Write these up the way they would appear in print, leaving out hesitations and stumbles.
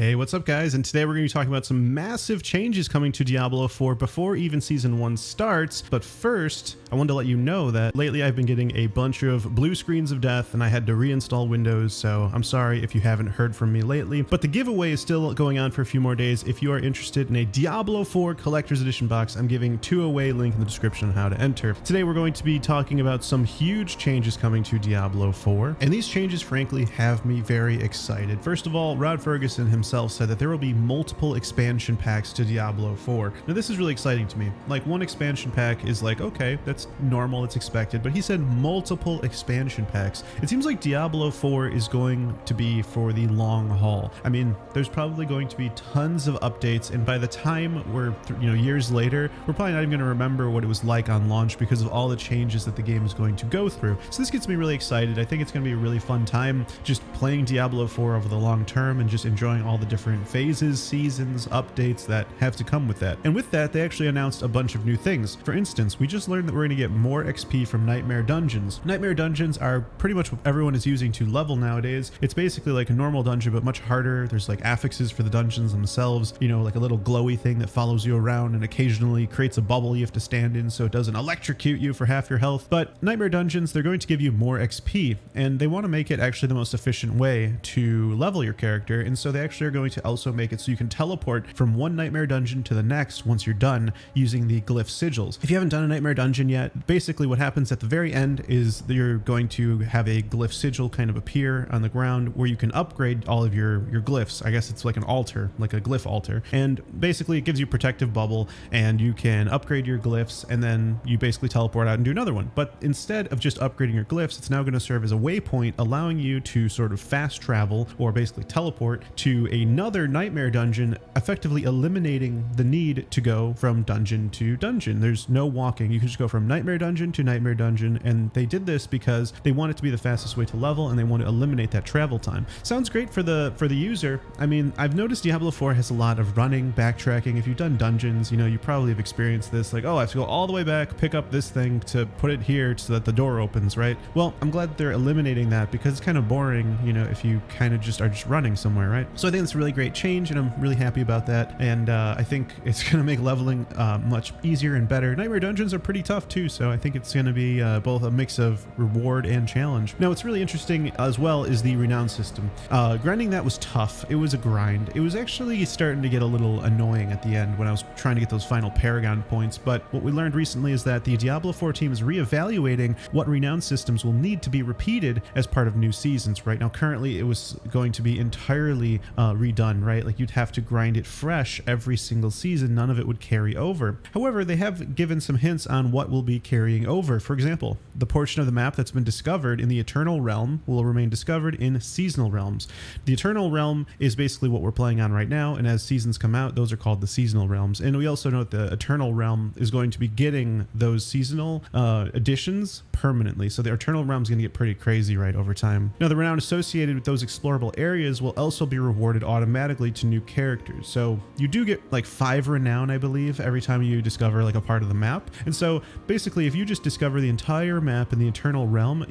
Hey, what's up guys? And today we're going to be talking about some massive changes coming to Diablo 4 before even Season 1 starts. But first, I wanted to let you know that lately I've been getting a bunch of blue screens of death and I had to reinstall Windows, so I'm sorry if you haven't heard from me lately. But the giveaway is still going on for a few more days. If you are interested in a Diablo 4 Collector's Edition box, I'm giving two away, link in the description on how to enter. Today we're going to be talking about some huge changes coming to Diablo 4, and these changes frankly have me very excited. First of all, Rod Ferguson himself said that there will be multiple expansion packs to Diablo 4. Now this is really exciting to me. Like, one expansion pack is like, okay, that's normal, it's expected, but he said multiple expansion packs. It seems like Diablo 4 is going to be for the long haul. I mean, there's probably going to be tons of updates, and by the time we're years later, we're probably not even going to remember what it was like on launch because of all the changes that the game is going to go through. So this gets me really excited. I think it's going to be a really fun time just playing Diablo 4 over the long term and just enjoying all the different phases, seasons, updates that have to come with that. And with that, they actually announced a bunch of new things. For instance, we just learned that we're going to get more XP from Nightmare Dungeons. Nightmare Dungeons are pretty much what everyone is using to level nowadays. It's basically like a normal dungeon, but much harder. There's like affixes for the dungeons themselves, like a little glowy thing that follows you around and occasionally creates a bubble you have to stand in so it doesn't electrocute you for half your health. But Nightmare Dungeons, they're going to give you more XP, and they want to make it actually the most efficient way to level your character, and so they actually are going to also make it so you can teleport from one Nightmare Dungeon to the next once you're done using the glyph sigils. If you haven't done a Nightmare Dungeon yet, basically what happens at the very end is that you're going to have a glyph sigil kind of appear on the ground where you can upgrade all of your glyphs. I guess it's like an altar, like a glyph altar, and basically it gives you protective bubble and you can upgrade your glyphs, and then you basically teleport out and do another one. But instead of just upgrading your glyphs, it's now going to serve as a waypoint, allowing you to sort of fast travel or basically teleport to another Nightmare Dungeon, effectively eliminating the need to go from dungeon to dungeon. There's no walking. You can just go from Nightmare Dungeon to Nightmare Dungeon, and they did this because they want it to be the fastest way to level and they want to eliminate that travel time. Sounds great for the user. I mean, I've noticed Diablo 4 has a lot of running, backtracking. If you've done dungeons, you probably have experienced this, like, oh, I have to go all the way back, pick up this thing to put it here so that the door opens, right? Well, I'm glad they're eliminating that because it's kind of boring, if you kind of just are just running somewhere, right? So I think it's a really great change, and I'm really happy about that, and I think it's going to make leveling much easier and better. Nightmare Dungeons are pretty tough too, so I think it's going to be both a mix of reward and challenge. Now, what's really interesting as well is the renown system. Grinding that was tough. It was a grind. It was actually starting to get a little annoying at the end when I was trying to get those final Paragon points, but what we learned recently is that the Diablo 4 team is reevaluating what renown systems will need to be repeated as part of new seasons. Right now, currently it was going to be entirely redone, right? Like, you'd have to grind it fresh every single season. None of it would carry over. However, they have given some hints on what will be carrying over. For example, the portion of the map that's been discovered in the Eternal Realm will remain discovered in Seasonal Realms. The Eternal Realm is basically what we're playing on right now, and as seasons come out, those are called the Seasonal Realms. And we also know that the Eternal Realm is going to be getting those seasonal additions permanently. So the Eternal Realm is going to get pretty crazy right over time. Now, the renown associated with those explorable areas will also be rewarded automatically to new characters. So you do get like 5 renown, I believe, every time you discover like a part of the map. And so basically, if you just discover the entire map in the Eternal Realm,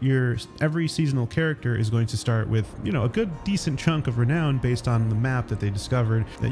every seasonal character is going to start with, a good decent chunk of renown based on the map that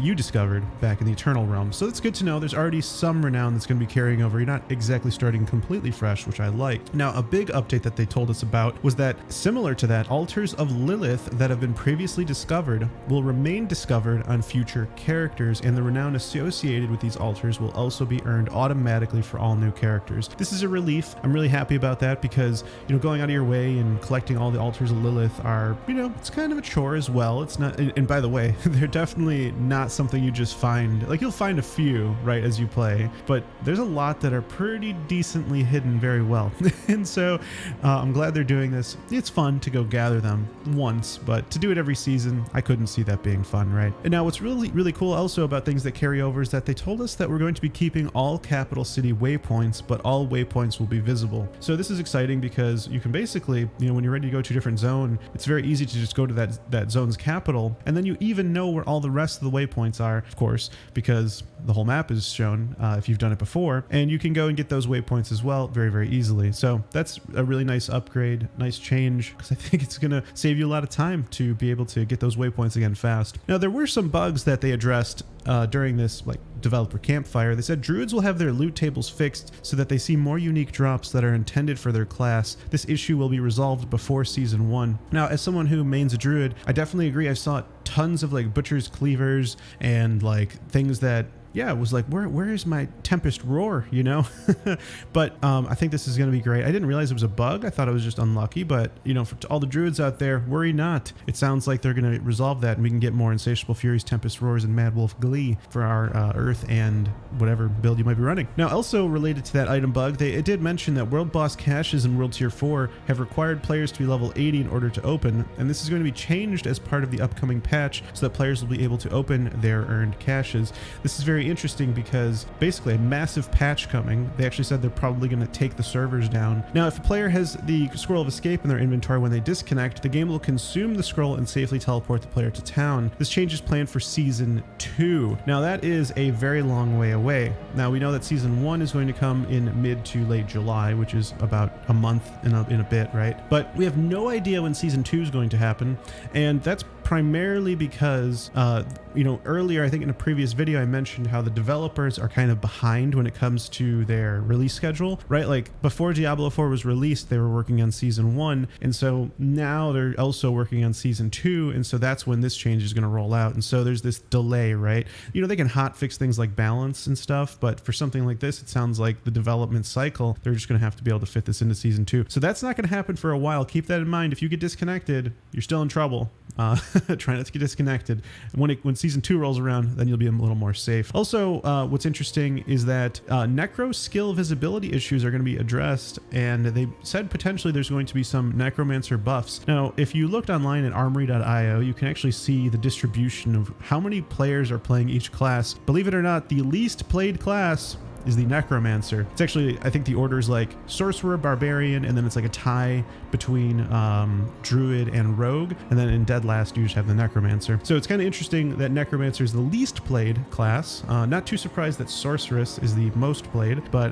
you discovered back in the Eternal Realm. So that's good to know. There's already some renown that's going to be carrying over. You're not exactly starting completely fresh, which I like. Now, a big update that they told us about was that, similar to that, altars of Lilith that have been previously discovered will remain discovered on future characters, and the renown associated with these altars will also be earned automatically for all new characters. This is a relief. I'm really happy about that because, going out of your way and collecting all the altars of Lilith are, it's kind of a chore as well. It's not, and by the way, they're definitely not something you just find. Like, you'll find a few, right, as you play, but there's a lot that are pretty decently hidden very well. And so I'm glad they're doing this. It's fun to go gather them once, but to do it every season, I couldn't see that being fun, right? And now what's really, really cool also about things that carry over is that they told us that we're going to be keeping all capital city waypoints, but all waypoints will be visible. So this is exciting because you can basically, when you're ready to go to a different zone, it's very easy to just go to that zone's capital, and then you even know where all the rest of the waypoints are, of course, because the whole map is shown if you've done it before, and you can go and get those waypoints as well very, very easily. So that's a really nice upgrade, nice change, because I think it's going to save you a lot of time to be able to get those waypoints again fast. addressed. Now, there were some bugs that they addressed during this like developer campfire. They said druids will have their loot tables fixed so that they see more unique drops that are intended for their class. This issue will be resolved before season 1. Now, as someone who mains a druid, I definitely agree. I saw tons of like butcher's cleavers and like things that, yeah, it was like, where is my Tempest Roar, you know? But I think this is going to be great. I didn't realize it was a bug. I thought it was just unlucky, but you know, for all the druids out there, worry not. It sounds like they're going to resolve that and we can get more Insatiable Furies, Tempest Roars, and Mad Wolf Glee for our Earth and whatever build you might be running. Now, also related to that item bug, it did mention that World Boss caches in World Tier 4 have required players to be level 80 in order to open, and this is going to be changed as part of the upcoming patch so that players will be able to open their earned caches. This is very interesting because basically a massive patch coming. They actually said they're probably going to take the servers down. Now, if a player has the Scroll of Escape in their inventory when they disconnect, the game will consume the scroll and safely teleport the player to town. This change is planned for Season 2. Now, that is a very long way away. Now, we know that Season 1 is going to come in mid to late July, which is about a month in a bit, right? But we have no idea when Season 2 is going to happen, and that's primarily because, you know, earlier, I think in a previous video, I mentioned how the developers are kind of behind when it comes to their release schedule, right? Like before Diablo 4 was released, they were working on Season 1. And so now they're also working on Season 2. And so that's when this change is going to roll out. And so there's this delay, right? You know, they can hotfix things like balance and stuff, but for something like this, it sounds like the development cycle, they're just going to have to be able to fit this into Season 2. So that's not going to happen for a while. Keep that in mind. If you get disconnected, you're still in trouble. Try not to get disconnected. When Season 2 rolls around, then you'll be a little more safe. Also, what's interesting is that necro skill visibility issues are going to be addressed, and they said potentially there's going to be some necromancer buffs. Now, if you looked online at armory.io, you can actually see the distribution of how many players are playing each class. Believe it or not, the least played class is the necromancer. It's actually, I think the order is like sorcerer, barbarian, and then it's like a tie between druid and rogue, and then in dead last you just have the necromancer. So it's kind of interesting that necromancer is the least played class. Not too surprised that sorceress is the most played, but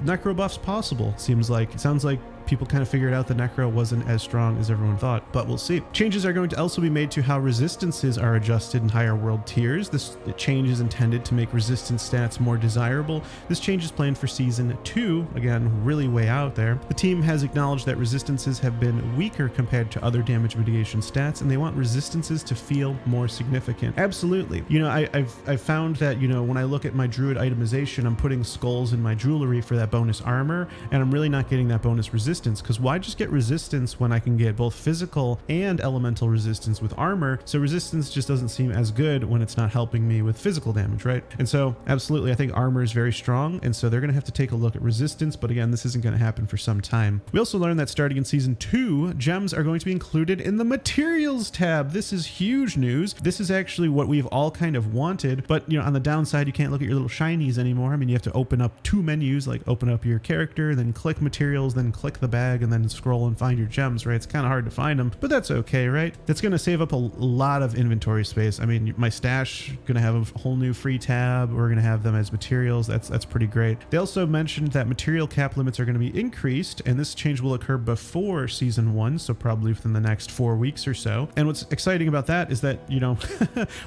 necro buffs possible. It sounds like people kind of figured out the necro wasn't as strong as everyone thought, but we'll see. Changes are going to also be made to how resistances are adjusted in higher world tiers. This change is intended to make resistance stats more desirable. This change is planned for Season 2, again, really way out there. The team has acknowledged that resistances have been weaker compared to other damage mitigation stats, and they want resistances to feel more significant. Absolutely. You know, I've found that, you know, when I look at my druid itemization, I'm putting skulls in my jewelry for that bonus armor, and I'm really not getting that bonus resistance, because why just get resistance when I can get both physical and elemental resistance with armor? So resistance just doesn't seem as good when it's not helping me with physical damage, right? And so absolutely, I think armor is very strong, and so they're going to have to take a look at resistance, but again, this isn't going to happen for some time. We also learned that starting in Season 2, gems are going to be included in the materials tab. This is huge news. This is actually what we've all kind of wanted, but you know, on the downside, you can't look at your little shinies anymore. I mean, you have to open up 2 menus, like open up your character, then click materials, then click the bag, and then scroll and find your gems, right? It's kind of hard to find them, but that's okay, right? That's going to save up a lot of inventory space. I mean, my stash going to have a whole new free tab. We're going to have them as materials. That's pretty great. They also mentioned that material cap limits are going to be increased, and this change will occur before Season 1, so probably within the next 4 weeks or so. And what's exciting about that is that, you know,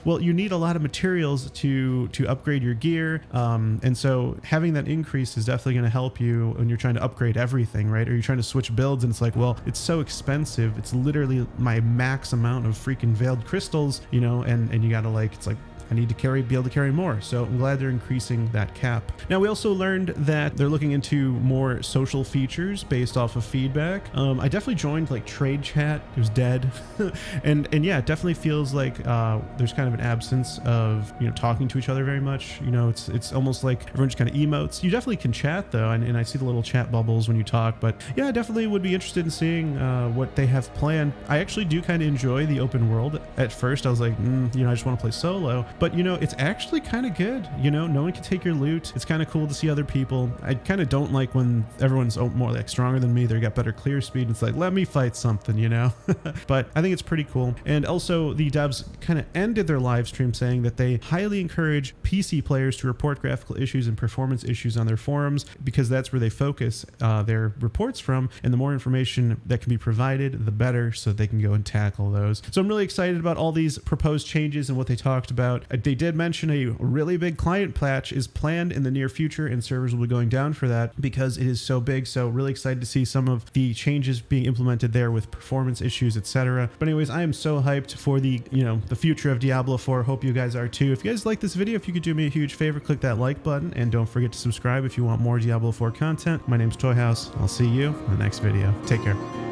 well, you need a lot of materials to upgrade your gear, and so having that increase is definitely going to help you when you're trying to upgrade everything, right? Or you're trying to switch builds and it's like, well, it's so expensive. It's literally my max amount of freaking veiled crystals, you know, and you gotta like, it's like, I need to be able to carry more. So I'm glad they're increasing that cap. Now, we also learned that they're looking into more social features based off of feedback. I definitely joined like trade chat. It was dead. and yeah, it definitely feels like there's kind of an absence of, you know, talking to each other very much. You know, it's almost like everyone just kind of emotes. You definitely can chat though. And I see the little chat bubbles when you talk, but yeah, I definitely would be interested in seeing what they have planned. I actually do kind of enjoy the open world. At first I was like, you know, I just want to play solo. but you know, it's actually kind of good. You know, no one can take your loot. It's kind of cool to see other people. I kind of don't like when everyone's more like stronger than me. They got better clear speed. It's like, let me fight something, you know. But I think it's pretty cool. And also the devs kind of ended their live stream saying that they highly encourage PC players to report graphical issues and performance issues on their forums, because that's where they focus their reports from, and the more information that can be provided, the better, so they can go and tackle those. So I'm really excited about all these proposed changes and what they talked about. They did mention a really big client patch is planned in the near future, and servers will be going down for that because it is so big. So really excited to see some of the changes being implemented there with performance issues, etc. But anyways, I am so hyped for the future of Diablo 4. Hope you guys are too. If you guys like this video, if you could do me a huge favor, click that like button, and don't forget to subscribe if you want more Diablo 4 content. My name's Toyhouze. I'll see you in the next video. Take care.